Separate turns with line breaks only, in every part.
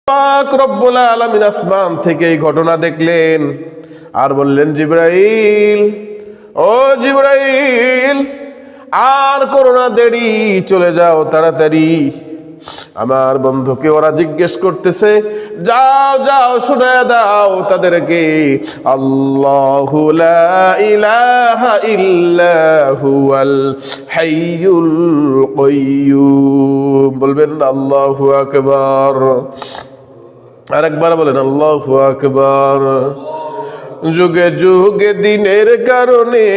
পাক রব্বুল আলামিন আসমান থেকে এই ঘটনা দেখলেন আর বললেন, জিবরাইল, ও জিবরাইল, আর করো না দেরি, চলে যাও তাড়াতাড়ি। আমার বন্ধুকে ওরা জিজ্ঞেস করতেছে, যাও যাও শুনায়া দাও তাদেরকে, আল্লাহু লা ইলাহা ইল্লা হুয়াল হাইয়ুল কাইয়্যুম। বলবেন আল্লাহু আকবার। আরেকবার বলেন আল্লাহু আকবার। যুগে যুগে দিনের কারণে,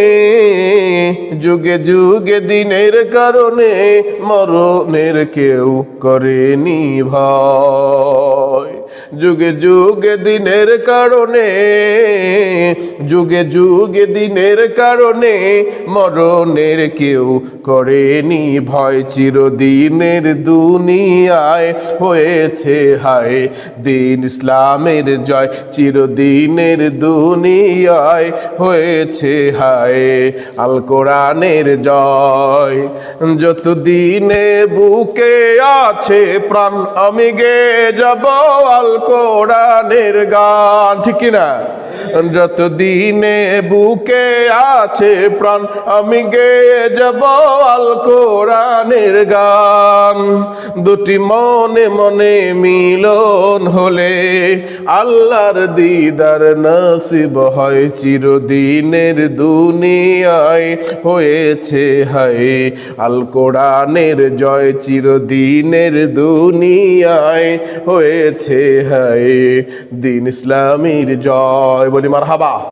যুগে যুগে দিনের কারণে মরণের কেউ করেনি ভয়। যুগে যুগে দিনের কারণে, যুগে যুগে দিনের কারণে মরণের কেউ করেনি ভয়। চিরদিনের দুনিয়ায় হয়েছে হায় দিন ইসলামের জয়। চিরদিনের দুনিয়ায় হয়েছে হায় আল কোরআনের জয়। যতদিনে বুকে আছে প্রাণ আমি গেয়ে যাব আল কোরআনের গান, ঠিক কিনা? যতদিনে বুকে আছে প্রাণ আমি গেয়ে যাব আল কোরআনের গান। দুটি মনে মনে মিলন হলে আল্লাহর দিদার নসিব হয়। চিরদিনের দুনিয়ায় হয়েছে হায় আল কোরআনের জয়। চিরদিনের দুনিয়ায় হয়েছে হায় দিন ইসলামীর জয়। বলি মারহাবা।